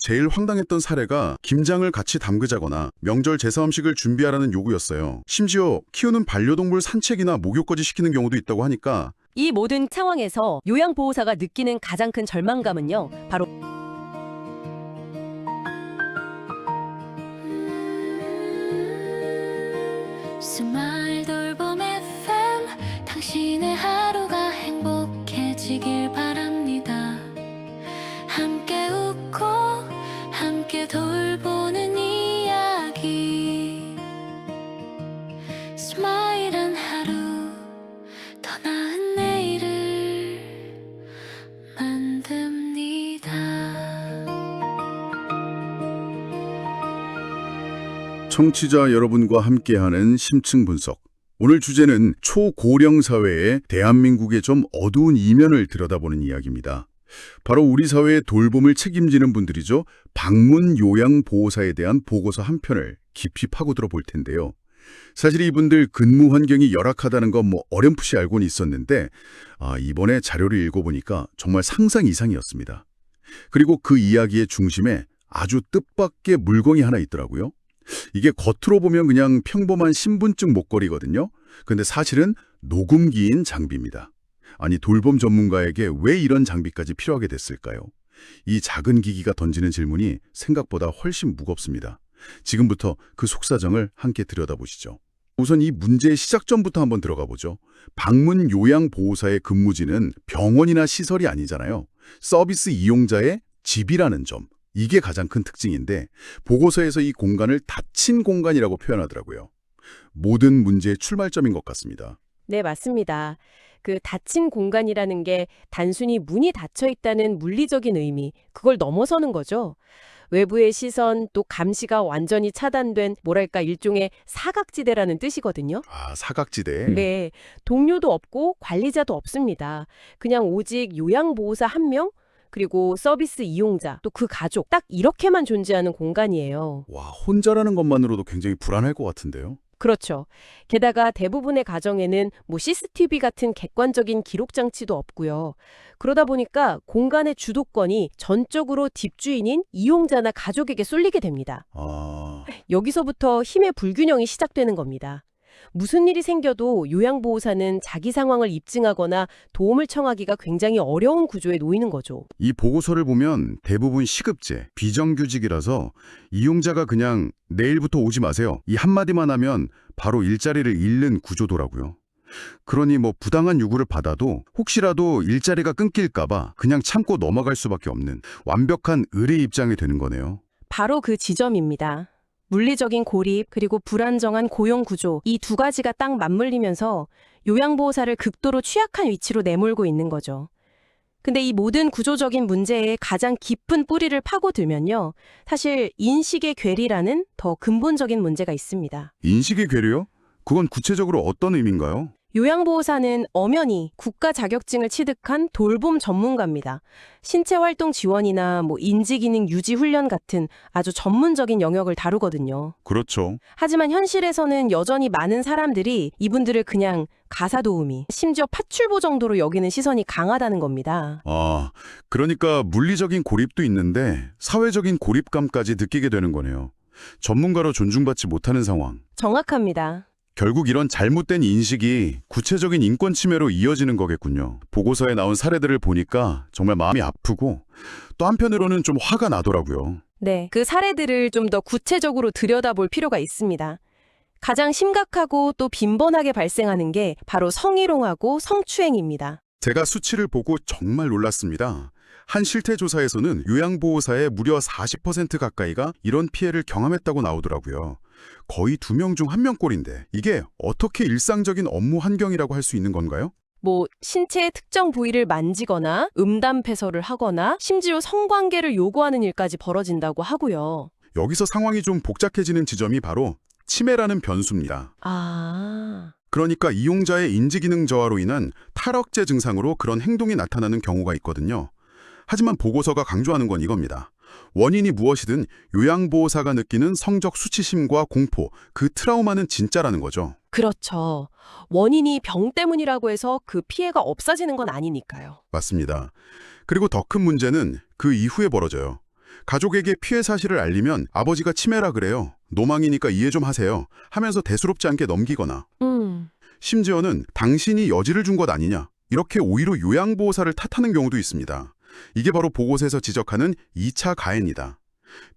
제일 황당했던 사례가 김장을 같이 담그자거나 명절 제사 음식을 준비하라는 요구였어요. 심지어 키우는 반려동물 산책이나 목욕까지 시키는 경우도 있다고 하니까 이 모든 상황에서 요양보호사가 느끼는 가장 큰 절망감은요, 바로 스마일 돌봄 FM 당신의 하루가 행복해지길 바랍니다. 함께 웃고 함께 돌보는 이야기 스마일한 하루 더 나은 내일을 만듭니다. 청취자 여러분과 함께하는 심층 분석. 오늘 주제는 초고령 사회의 대한민국의 좀 어두운 이면을 들여다보는 이야기입니다. 바로 우리 사회의 돌봄을 책임지는 분들이죠. 방문 요양보호사에 대한 보고서 한 편을 깊이 파고들어 볼 텐데요. 사실 이분들 근무 환경이 열악하다는 건 어렴풋이 알고는 있었는데 이번에 자료를 읽어보니까 정말 상상 이상이었습니다. 그리고 그 이야기의 중심에 아주 뜻밖의 물건이 하나 있더라고요. 이게 겉으로 보면 그냥 평범한 신분증 목걸이거든요. 근데 사실은 녹음기인 장비입니다. 아니, 돌봄 전문가에게 왜 이런 장비까지 필요하게 됐을까요? 이 작은 기기가 던지는 질문이 생각보다 훨씬 무겁습니다. 지금부터 그 속사정을 함께 들여다보시죠. 우선 이 문제의 시작점부터 한번 들어가 보죠. 방문 요양보호사의 근무지는 병원이나 시설이 아니잖아요. 서비스 이용자의 집이라는 점. 이게 가장 큰 특징인데 보고서에서 이 공간을 닫힌 공간이라고 표현하더라고요. 모든 문제의 출발점인 것 같습니다. 네, 맞습니다. 그 닫힌 공간이라는 게 단순히 문이 닫혀 있다는 물리적인 의미, 그걸 넘어서는 거죠. 외부의 시선, 또 감시가 완전히 차단된 뭐랄까 일종의 사각지대라는 뜻이거든요. 사각지대. 네, 동료도 없고 관리자도 없습니다. 그냥 오직 요양보호사 한 명, 그리고 서비스 이용자, 또 그 가족, 딱 이렇게만 존재하는 공간이에요. 와, 혼자라는 것만으로도 굉장히 불안할 것 같은데요. 그렇죠. 게다가 대부분의 가정에는 CCTV 같은 객관적인 기록 장치도 없고요. 그러다 보니까 공간의 주도권이 전적으로 집주인인 이용자나 가족에게 쏠리게 됩니다. 여기서부터 힘의 불균형이 시작되는 겁니다. 무슨 일이 생겨도 요양보호사는 자기 상황을 입증하거나 도움을 청하기가 굉장히 어려운 구조에 놓이는 거죠. 이 보고서를 보면 대부분 시급제, 비정규직이라서 이용자가 그냥 내일부터 오지 마세요. 이 한마디만 하면 바로 일자리를 잃는 구조더라고요. 그러니 부당한 요구를 받아도 혹시라도 일자리가 끊길까봐 그냥 참고 넘어갈 수밖에 없는 완벽한 의뢰 입장이 되는 거네요. 바로 그 지점입니다. 물리적인 고립, 그리고 불안정한 고용 구조, 이 두 가지가 딱 맞물리면서 요양보호사를 극도로 취약한 위치로 내몰고 있는 거죠. 근데 이 모든 구조적인 문제의 가장 깊은 뿌리를 파고들면요, 사실 인식의 괴리라는 더 근본적인 문제가 있습니다. 인식의 괴리요? 그건 구체적으로 어떤 의미인가요? 요양보호사는 엄연히 국가 자격증을 취득한 돌봄 전문가입니다. 신체활동 지원이나 인지기능 유지 훈련 같은 아주 전문적인 영역을 다루거든요. 그렇죠. 하지만 현실에서는 여전히 많은 사람들이 이분들을 그냥 가사도우미, 심지어 파출부 정도로 여기는 시선이 강하다는 겁니다. 그러니까 물리적인 고립도 있는데 사회적인 고립감까지 느끼게 되는 거네요. 전문가로 존중받지 못하는 상황. 정확합니다. 결국 이런 잘못된 인식이 구체적인 인권 침해로 이어지는 거겠군요. 보고서에 나온 사례들을 보니까 정말 마음이 아프고 또 한편으로는 좀 화가 나더라고요. 네, 그 사례들을 좀 더 구체적으로 들여다볼 필요가 있습니다. 가장 심각하고 또 빈번하게 발생하는 게 바로 성희롱하고 성추행입니다. 제가 수치를 보고 정말 놀랐습니다. 한 실태조사에서는 요양보호사의 무려 40% 가까이가 이런 피해를 경험했다고 나오더라고요. 거의 2명 중 1명꼴인데 이게 어떻게 일상적인 업무 환경이라고 할 수 있는 건가요? 신체의 특정 부위를 만지거나 음담 패설을 하거나 심지어 성관계를 요구하는 일까지 벌어진다고 하고요. 여기서 상황이 좀 복잡해지는 지점이 바로 치매라는 변수입니다. 그러니까 이용자의 인지기능 저하로 인한 탈억제 증상으로 그런 행동이 나타나는 경우가 있거든요. 하지만 보고서가 강조하는 건 이겁니다. 원인이 무엇이든 요양보호사가 느끼는 성적 수치심과 공포, 그 트라우마는 진짜라는 거죠. 그렇죠. 원인이 병 때문이라고 해서 그 피해가 없어지는 건 아니니까요. 맞습니다. 그리고 더 큰 문제는 그 이후에 벌어져요. 가족에게 피해 사실을 알리면 아버지가 치매라 그래요. 노망이니까 이해 좀 하세요. 하면서 대수롭지 않게 넘기거나 심지어는 당신이 여지를 준 것 아니냐. 이렇게 오히려 요양보호사를 탓하는 경우도 있습니다. 이게 바로 보고서에서 지적하는 2차 가해입니다.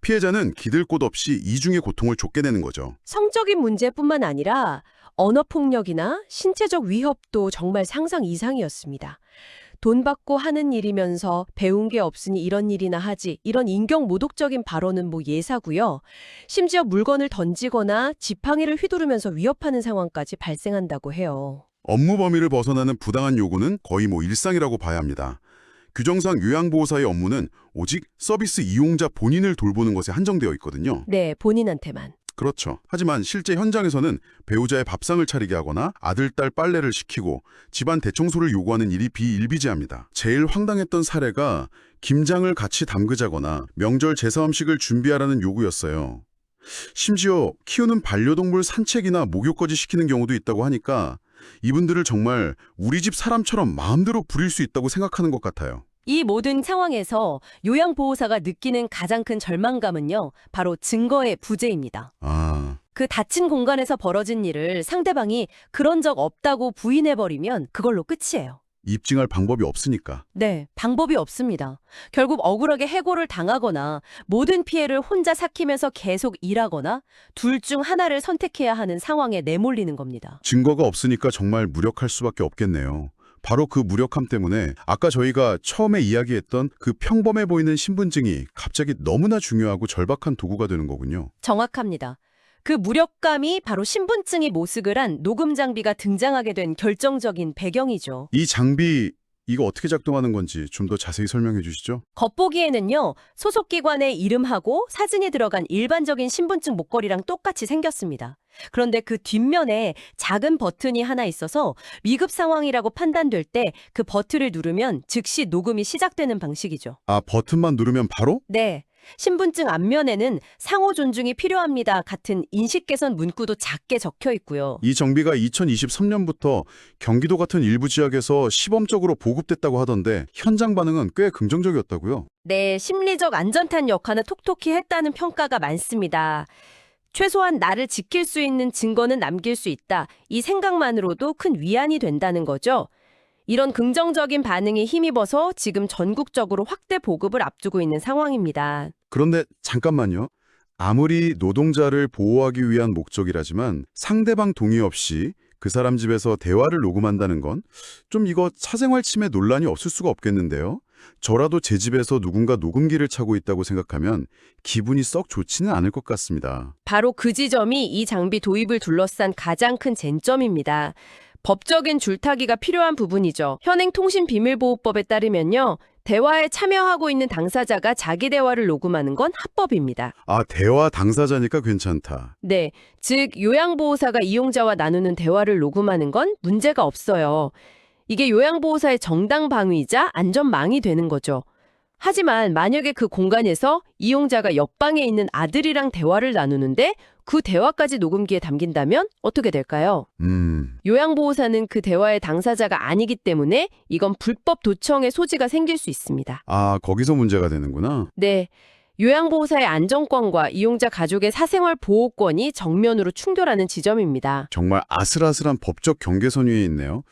피해자는 기댈 곳 없이 이중의 고통을 줬게 되는 거죠. 성적인 문제뿐만 아니라 언어폭력이나 신체적 위협도 정말 상상 이상이었습니다. 돈 받고 하는 일이면서 배운 게 없으니 이런 일이나 하지, 이런 인격모독적인 발언은 뭐 예사고요. 심지어 물건을 던지거나 지팡이를 휘두르면서 위협하는 상황까지 발생한다고 해요. 업무 범위를 벗어나는 부당한 요구는 거의 일상이라고 봐야 합니다. 규정상 요양보호사의 업무는 오직 서비스 이용자 본인을 돌보는 것에 한정되어 있거든요. 네, 본인한테만. 그렇죠. 하지만 실제 현장에서는 배우자의 밥상을 차리게 하거나 아들, 딸 빨래를 시키고 집안 대청소를 요구하는 일이 비일비재합니다. 제일 황당했던 사례가 김장을 같이 담그자거나 명절 제사 음식을 준비하라는 요구였어요. 심지어 키우는 반려동물 산책이나 목욕까지 시키는 경우도 있다고 하니까 이분들을 정말 우리 집 사람처럼 마음대로 부릴 수 있다고 생각하는 것 같아요. 이 모든 상황에서 요양보호사가 느끼는 가장 큰 절망감은요, 바로 증거의 부재입니다. 그 닫힌 공간에서 벌어진 일을 상대방이 그런 적 없다고 부인해버리면 그걸로 끝이에요. 입증할 방법이 없으니까. 네, 방법이 없습니다. 결국 억울하게 해고를 당하거나 모든 피해를 혼자 삭히면서 계속 일하거나 둘 중 하나를 선택해야 하는 상황에 내몰리는 겁니다. 증거가 없으니까 정말 무력할 수밖에 없겠네요. 바로 그 무력함 때문에 아까 저희가 처음에 이야기했던 그 평범해 보이는 신분증이 갑자기 너무나 중요하고 절박한 도구가 되는 거군요. 정확합니다. 그 무력감이 바로 신분증이 모습을 한 녹음 장비가 등장하게 된 결정적인 배경이죠. 이 장비, 이거 어떻게 작동하는 건지 좀 더 자세히 설명해 주시죠. 겉보기에는요, 소속기관의 이름하고 사진이 들어간 일반적인 신분증 목걸이랑 똑같이 생겼습니다. 그런데 그 뒷면에 작은 버튼이 하나 있어서 위급 상황이라고 판단될 때 그 버튼을 누르면 즉시 녹음이 시작되는 방식이죠. 아, 버튼만 누르면 바로? 네. 신분증 앞면에는 상호 존중이 필요합니다 같은 인식 개선 문구도 작게 적혀 있고요. 이 정비가 2023년부터 경기도 같은 일부 지역에서 시범적으로 보급됐다고 하던데 현장 반응은 꽤 긍정적이었다고요? 네, 심리적 안전탄 역할은 톡톡히 했다는 평가가 많습니다. 최소한 나를 지킬 수 있는 증거는 남길 수 있다. 이 생각만으로도 큰 위안이 된다는 거죠. 이런 긍정적인 반응에 힘입어서 지금 전국적으로 확대 보급을 앞두고 있는 상황입니다. 그런데 잠깐만요. 아무리 노동자를 보호하기 위한 목적이라지만 상대방 동의 없이 그 사람 집에서 대화를 녹음한다는 건 좀 이거 사생활 침해 논란이 없을 수가 없겠는데요. 저라도 제 집에서 누군가 녹음기를 차고 있다고 생각하면 기분이 썩 좋지는 않을 것 같습니다. 바로 그 지점이 이 장비 도입을 둘러싼 가장 큰 쟁점입니다. 법적인 줄타기가 필요한 부분이죠. 현행 통신비밀보호법에 따르면요, 대화에 참여하고 있는 당사자가 자기 대화를 녹음하는 건 합법입니다. 아, 대화 당사자니까 괜찮다. 네, 즉 요양보호사가 이용자와 나누는 대화를 녹음하는 건 문제가 없어요. 이게 요양보호사의 정당 방위이자 안전망이 되는 거죠. 하지만 만약에 그 공간에서 이용자가 옆방에 있는 아들이랑 대화를 나누는데 그 대화까지 녹음기에 담긴다면 어떻게 될까요? 요양보호사는 그 대화의 당사자가 아니기 때문에 이건 불법 도청의 소지가 생길 수 있습니다. 아, 거기서 문제가 되는구나. 네, 요양보호사의 안전권과 이용자 가족의 사생활 보호권이 정면으로 충돌하는 지점입니다. 정말 아슬아슬한 법적 경계선 위에 있네요.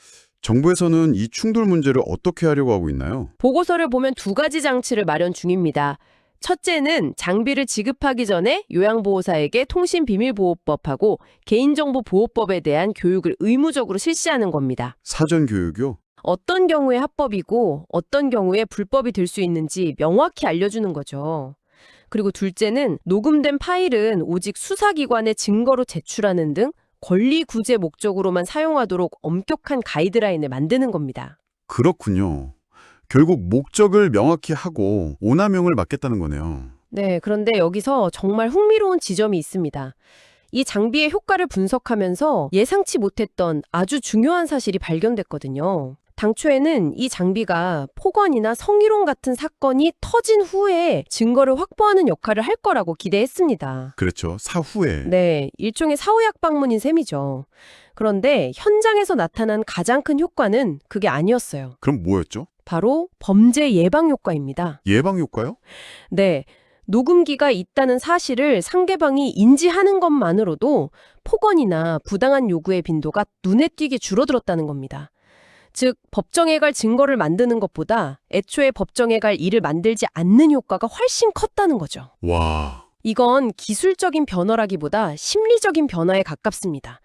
정부에서는 이 충돌 문제를 어떻게 하려고 하고 있나요? 보고서를 보면 두 가지 장치를 마련 중입니다. 첫째는 장비를 지급하기 전에 요양보호사에게 통신비밀보호법하고 개인정보보호법에 대한 교육을 의무적으로 실시하는 겁니다. 사전 교육이요? 어떤 경우에 합법이고 어떤 경우에 불법이 될 수 있는지 명확히 알려주는 거죠. 그리고 둘째는 녹음된 파일은 오직 수사기관에 증거로 제출하는 등 권리 구제 목적으로만 사용하도록 엄격한 가이드라인을 만드는 겁니다. 그렇군요. 결국 목적을 명확히 하고 오남용을 막겠다는 거네요. 네, 그런데 여기서 정말 흥미로운 지점이 있습니다. 이 장비의 효과를 분석하면서 예상치 못했던 아주 중요한 사실이 발견됐거든요. 당초에는 이 장비가 폭언이나 성희롱 같은 사건이 터진 후에 증거를 확보하는 역할을 할 거라고 기대했습니다. 그렇죠. 사후에. 네, 일종의 사후약 방문인 셈이죠. 그런데 현장에서 나타난 가장 큰 효과는 그게 아니었어요. 그럼 뭐였죠? 바로 범죄 예방 효과입니다. 예방 효과요? 네, 녹음기가 있다는 사실을 상대방이 인지하는 것만으로도 폭언이나 부당한 요구의 빈도가 눈에 띄게 줄어들었다는 겁니다. 즉, 법정에 갈 증거를 만드는 것보다 애초에 법정에 갈 일을 만들지 않는 효과가 훨씬 컸다는 거죠. 와, 이건 기술적인 변화라기보다 심리적인 변화에 가깝습니다.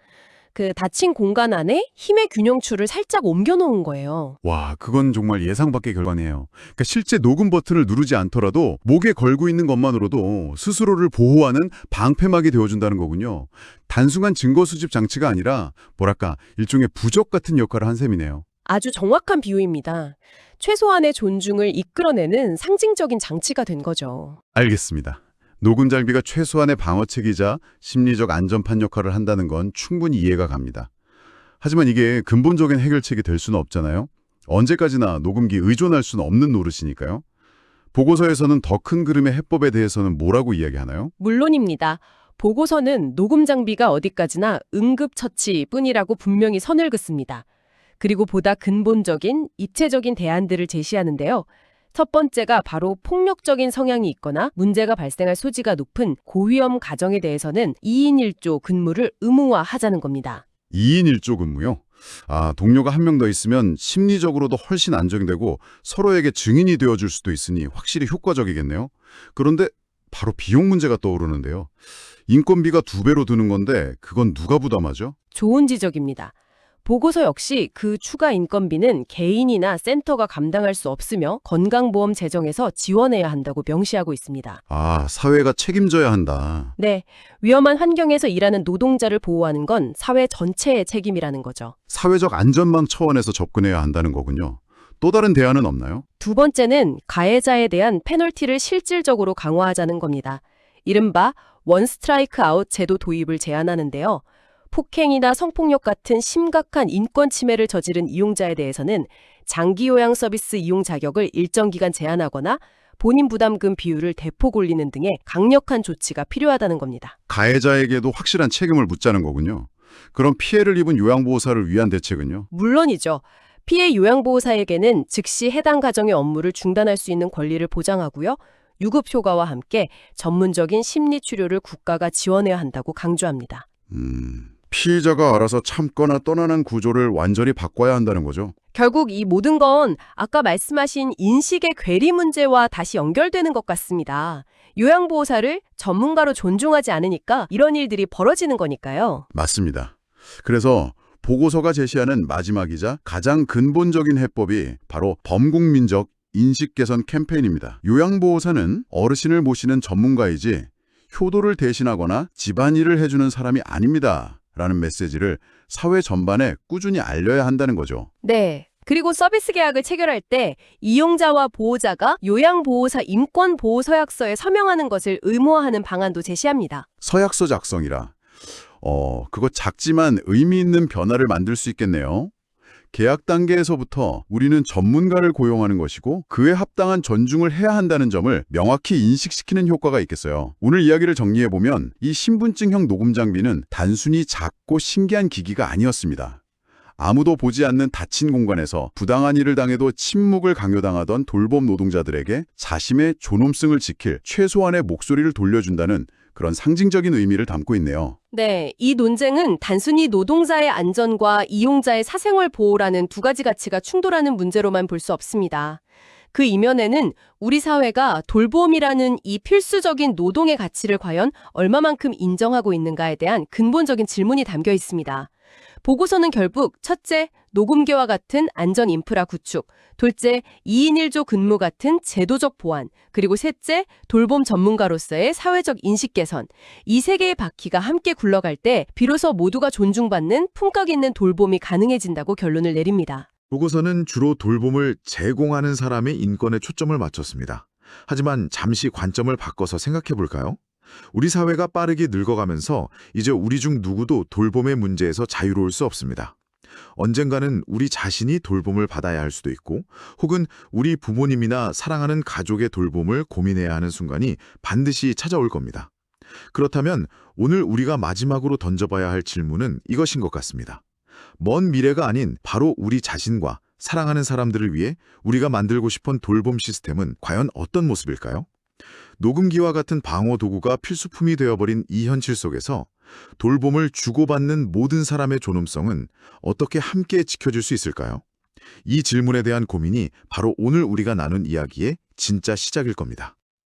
그 닫힌 공간 안에 힘의 균형추를 살짝 옮겨놓은 거예요. 와, 그건 정말 예상 밖의 결과네요. 그러니까 실제 녹음 버튼을 누르지 않더라도 목에 걸고 있는 것만으로도 스스로를 보호하는 방패막이 되어준다는 거군요. 단순한 증거 수집 장치가 아니라 뭐랄까 일종의 부적 같은 역할을 한 셈이네요. 아주 정확한 비유입니다. 최소한의 존중을 이끌어내는 상징적인 장치가 된 거죠. 알겠습니다. 녹음 장비가 최소한의 방어책이자 심리적 안전판 역할을 한다는 건 충분히 이해가 갑니다. 하지만 이게 근본적인 해결책이 될 수는 없잖아요. 언제까지나 녹음기 의존할 수는 없는 노릇이니까요. 보고서에서는 더 큰 그림의 해법에 대해서는 뭐라고 이야기하나요? 물론입니다. 보고서는 녹음 장비가 어디까지나 응급처치뿐이라고 분명히 선을 긋습니다. 그리고 보다 근본적인, 입체적인 대안들을 제시하는데요. 첫 번째가 바로 폭력적인 성향이 있거나 문제가 발생할 소지가 높은 고위험 가정에 대해서는 2인 1조 근무를 의무화하자는 겁니다. 2인 1조 근무요? 아, 동료가 한 명 더 있으면 심리적으로도 훨씬 안정되고 서로에게 증인이 되어줄 수도 있으니 확실히 효과적이겠네요. 그런데 바로 비용 문제가 떠오르는데요. 인건비가 2배로 드는 건데 그건 누가 부담하죠? 좋은 지적입니다. 보고서 역시 그 추가 인건비는 개인이나 센터가 감당할 수 없으며 건강보험 재정에서 지원해야 한다고 명시하고 있습니다. 아, 사회가 책임져야 한다. 네, 위험한 환경에서 일하는 노동자를 보호하는 건 사회 전체의 책임이라는 거죠. 사회적 안전망 차원에서 접근해야 한다는 거군요. 또 다른 대안은 없나요? 두 번째는 가해자에 대한 페널티를 실질적으로 강화하자는 겁니다. 이른바 원 스트라이크 아웃 제도 도입을 제안하는데요. 폭행이나 성폭력 같은 심각한 인권 침해를 저지른 이용자에 대해서는 장기 요양 서비스 이용 자격을 일정 기간 제한하거나 본인 부담금 비율을 대폭 올리는 등의 강력한 조치가 필요하다는 겁니다. 가해자에게도 확실한 책임을 묻자는 거군요. 그럼 피해를 입은 요양보호사를 위한 대책은요? 물론이죠. 피해 요양보호사에게는 즉시 해당 가정의 업무를 중단할 수 있는 권리를 보장하고요. 유급 휴가와 함께 전문적인 심리 치료를 국가가 지원해야 한다고 강조합니다. 피의자가 알아서 참거나 떠나는 구조를 완전히 바꿔야 한다는 거죠. 결국 이 모든 건 아까 말씀하신 인식의 괴리 문제와 다시 연결되는 것 같습니다. 요양보호사를 전문가로 존중하지 않으니까 이런 일들이 벌어지는 거니까요. 맞습니다. 그래서 보고서가 제시하는 마지막이자 가장 근본적인 해법이 바로 범국민적 인식 개선 캠페인입니다. 요양보호사는 어르신을 모시는 전문가이지 효도를 대신하거나 집안일을 해주는 사람이 아닙니다. 라는 메시지를 사회 전반에 꾸준히 알려야 한다는 거죠. 네. 그리고 서비스 계약을 체결할 때 이용자와 보호자가 요양보호사 임권보호서약서에 서명하는 것을 의무화하는 방안도 제시합니다. 서약서 작성이라. 그거 작지만 의미 있는 변화를 만들 수 있겠네요. 계약 단계에서부터 우리는 전문가를 고용하는 것이고 그에 합당한 존중을 해야 한다는 점을 명확히 인식시키는 효과가 있겠어요. 오늘 이야기를 정리해보면 이 신분증형 녹음 장비는 단순히 작고 신기한 기기가 아니었습니다. 아무도 보지 않는 닫힌 공간에서 부당한 일을 당해도 침묵을 강요당하던 돌봄 노동자들에게 자신의 존엄성을 지킬 최소한의 목소리를 돌려준다는 그런 상징적인 의미를 담고 있네요. 네, 이 논쟁은 단순히 노동자의 안전과 이용자의 사생활 보호라는 두 가지 가치가 충돌하는 문제로만 볼 수 없습니다. 그 이면에는 우리 사회가 돌봄이라는 이 필수적인 노동의 가치를 과연 얼마만큼 인정하고 있는가에 대한 근본적인 질문이 담겨 있습니다. 보고서는 결국 첫째, 녹음기와 같은 안전 인프라 구축, 둘째, 2인 1조 근무 같은 제도적 보완, 그리고 셋째, 돌봄 전문가로서의 사회적 인식 개선, 이 세 개의 바퀴가 함께 굴러갈 때 비로소 모두가 존중받는 품격 있는 돌봄이 가능해진다고 결론을 내립니다. 보고서는 주로 돌봄을 제공하는 사람의 인권에 초점을 맞췄습니다. 하지만 잠시 관점을 바꿔서 생각해 볼까요? 우리 사회가 빠르게 늙어가면서 이제 우리 중 누구도 돌봄의 문제에서 자유로울 수 없습니다. 언젠가는 우리 자신이 돌봄을 받아야 할 수도 있고 혹은 우리 부모님이나 사랑하는 가족의 돌봄을 고민해야 하는 순간이 반드시 찾아올 겁니다. 그렇다면 오늘 우리가 마지막으로 던져봐야 할 질문은 이것인 것 같습니다. 먼 미래가 아닌 바로 우리 자신과 사랑하는 사람들을 위해 우리가 만들고 싶은 돌봄 시스템은 과연 어떤 모습일까요? 녹음기와 같은 방어 도구가 필수품이 되어버린 이 현실 속에서 돌봄을 주고받는 모든 사람의 존엄성은 어떻게 함께 지켜질 수 있을까요? 이 질문에 대한 고민이 바로 오늘 우리가 나눈 이야기의 진짜 시작일 겁니다.